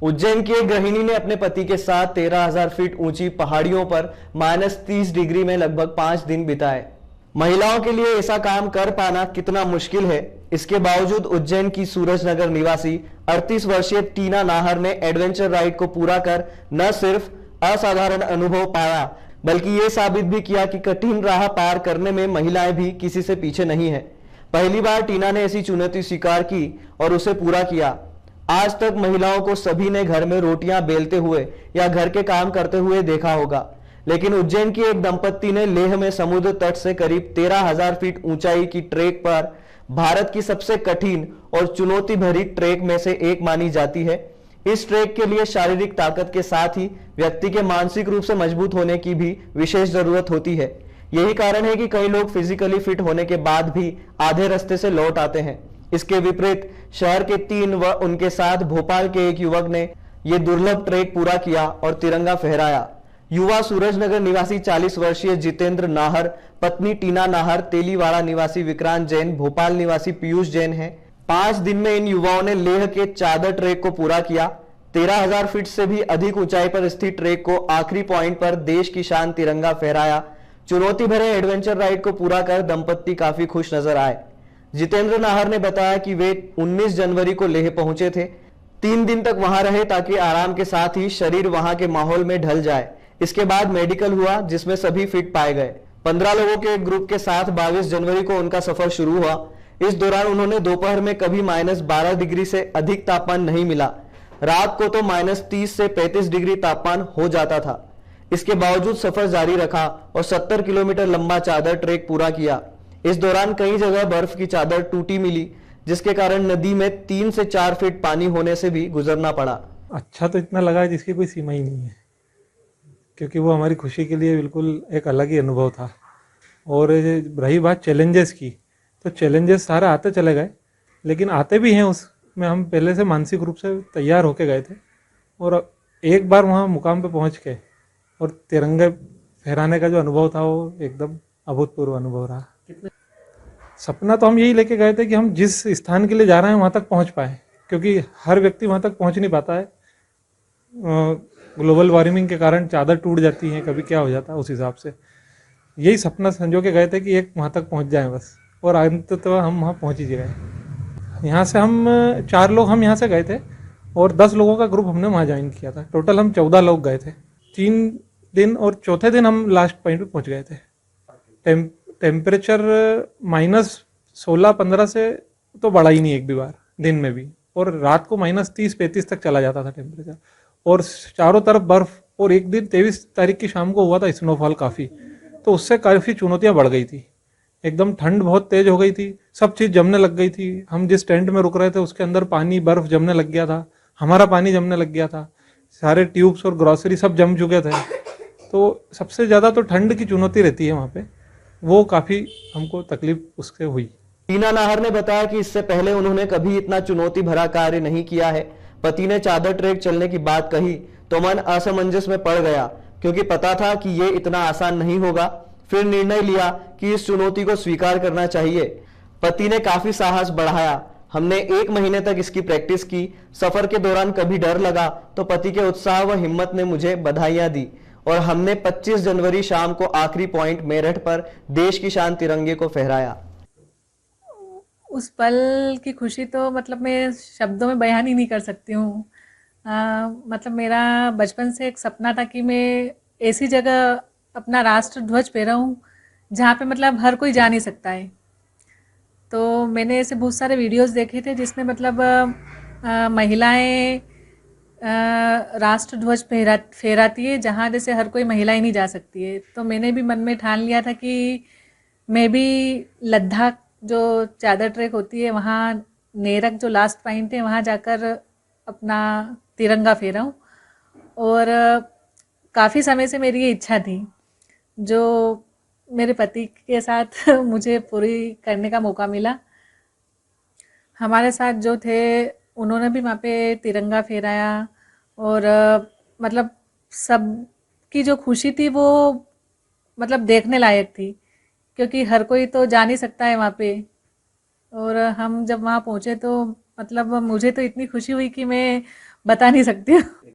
उज्जैन की एक गृहिणी ने अपने पति के साथ 13,000 फीट ऊंची पहाड़ियों पर -30 डिग्री में लगभग 5 दिन बिताए। महिलाओं के लिए ऐसा काम कर पाना कितना मुश्किल है, इसके बावजूद उज्जैन की सूरजनगर निवासी 38 वर्षीय टीना नाहर ने एडवेंचर राइड को पूरा कर न सिर्फ असाधारण अनुभव पाया, बल्कि ये साबित भी किया कि कठिन राह पार करने में महिलाएं भी किसी से पीछे नहीं है। पहली बार टीना ने ऐसी चुनौती स्वीकार की और उसे पूरा किया। आज तक महिलाओं को सभी ने घर में रोटियां बेलते हुए या घर के काम करते हुए देखा होगा, लेकिन उज्जैन की एक दंपत्ति ने लेह में समुद्र तट से करीब 13,000 फीट ऊंचाई की ट्रेक पर भारत की सबसे कठिन और चुनौती भरी ट्रेक में से एक मानी जाती है। इस ट्रेक के लिए शारीरिक ताकत के साथ ही व्यक्ति के मानसिक रूप से मजबूत होने की भी विशेष जरूरत होती है। यही कारण है कि कई लोग फिजिकली फिट होने के बाद भी आधे रास्ते से लौट आते हैं। इसके विपरीत शहर के 3 व उनके साथ भोपाल के एक युवक ने यह दुर्लभ ट्रेक पूरा किया और तिरंगा फहराया। युवा सूरजनगर निवासी 40 वर्षीय जितेंद्र नाहर, पत्नी टीना नाहर, तेलीवाड़ा निवासी विक्रांत जैन, भोपाल निवासी पीयूष जैन हैं। 5 दिन में इन युवाओं ने लेह के चादर ट्रेक को पूरा किया। 13,000 फीट से भी अधिक ऊंचाई पर स्थित ट्रेक को आखिरी पॉइंट पर देश की शान तिरंगा फहराया। चुनौती भरे एडवेंचर राइड को पूरा कर दंपत्ति काफी खुश नजर आए। जितेंद्र नाहर ने बताया कि वे 19 जनवरी को लेह पहुंचे थे। 3 दिन तक वहां रहे ताकि आराम के साथ ही शरीर वहां के माहौल में ढल जाए। इसके बाद मेडिकल हुआ जिसमें सभी फिट पाए गए। 15 लोगों के एक ग्रुप के साथ 22 जनवरी को उनका सफर शुरू हुआ। इस दौरान उन्होंने दोपहर में कभी -12 डिग्री से अधिक तापमान नहीं मिला। रात को तो -30 से 35 डिग्री तापमान हो जाता था। इसके बावजूद सफर जारी रखा और 70 किलोमीटर लंबा चादर ट्रेक पूरा किया। इस दौरान कई जगह बर्फ की चादर टूटी मिली, जिसके कारण नदी में 3 से 4 फीट पानी होने से भी गुजरना पड़ा। अच्छा तो इतना लगा जिसकी कोई सीमा ही नहीं है, क्योंकि वो हमारी खुशी के लिए बिल्कुल एक अलग ही अनुभव था। और रही बात चैलेंजेस की, तो चैलेंजेस सारे आते चले गए, लेकिन आते भी हैं उसमें हम पहले से मानसिक रूप से तैयार होके गए थे। और एक बार वहाँ मुकाम पे पहुँच के और तिरंगे फहराने का जो अनुभव था वो एकदम अभूतपूर्व अनुभव रहा। सपना तो हम यही लेके गए थे कि हम जिस स्थान के लिए जा रहे हैं वहाँ तक पहुँच पाए, क्योंकि हर व्यक्ति वहाँ तक पहुँच नहीं पाता है। ग्लोबल वार्मिंग के कारण चादर टूट जाती है, कभी क्या हो जाता है, उस हिसाब से यही सपना संजो के गए थे कि एक वहाँ तक पहुँच जाएं बस, और अंततः हम वहाँ पहुँच ही गए। यहाँ से हम 4 लोग हम यहाँ से गए थे और 10 लोगों का ग्रुप हमने वहाँ ज्वाइन किया था। टोटल हम 14 लोग गए थे। 3 दिन और चौथे दिन हम लास्ट पॉइंट पे पहुँच गए थे। टेम्परेचर -16-15 से तो बढ़ा ही नहीं एक भी बार दिन में भी, और रात को -30-35 तक चला जाता था टेम्परेचर, और चारों तरफ बर्फ। और एक दिन 23 तारीख की शाम को हुआ था स्नोफॉल काफ़ी, तो उससे काफ़ी चुनौतियां बढ़ गई थी। एकदम ठंड बहुत तेज हो गई थी, सब चीज़ जमने लग गई थी। हम जिस टेंट में रुक रहे थे उसके अंदर पानी बर्फ जमने लग गया था, हमारा पानी जमने लग गया था, सारे ट्यूब्स और ग्रॉसरी सब जम चुके थे। तो सबसे ज़्यादा तो ठंड की चुनौती रहती है वहाँ पे, वो काफ़ी हमको तकलीफ उससे हुई। टीना नाहर ने बताया कि इससे पहले उन्होंने कभी इतना चुनौती भरा कार्य नहीं किया है। पति ने चादर ट्रेक चलने की बात कही तो मन असमंजस में पड़ गया, क्योंकि पता था कि ये इतना आसान नहीं होगा। फिर निर्णय लिया कि इस चुनौती को स्वीकार करना चाहिए। पति ने काफी साहस बढ़ाया। हमने 1 महीने तक इसकी प्रैक्टिस की। सफर के दौरान कभी डर लगा तो पति के उत्साह व हिम्मत ने मुझे बधाइयां दी और हमने 25 जनवरी शाम को आखिरी पॉइंट मेरठ पर देश की शान तिरंगे को फहराया। उस पल की खुशी तो मतलब मैं शब्दों में बयान ही नहीं कर सकती हूँ। मतलब मेरा बचपन से एक सपना था कि मैं ऐसी जगह अपना राष्ट्र ध्वज फहराऊँ जहाँ पे मतलब हर कोई जा नहीं सकता है। तो मैंने ऐसे बहुत सारे वीडियोस देखे थे जिसमें मतलब महिलाएं राष्ट्र ध्वज फहराती है जहाँ जैसे हर कोई महिला ही नहीं जा सकती है। तो मैंने भी मन में ठान लिया था कि मैं भी लद्दाख जो चादर ट्रैक होती है वहाँ नेरक जो लास्ट पॉइंट है वहाँ जाकर अपना तिरंगा फहराऊँ। और काफ़ी समय से मेरी ये इच्छा थी, जो मेरे पति के साथ मुझे पूरी करने का मौका मिला। हमारे साथ जो थे उन्होंने भी वहाँ पे तिरंगा फहराया और मतलब सब की जो खुशी थी वो मतलब देखने लायक थी, क्योंकि हर कोई तो जा नहीं सकता है वहाँ पे। और हम जब वहाँ पहुँचे तो मतलब मुझे तो इतनी खुशी हुई कि मैं बता नहीं सकती हूँ।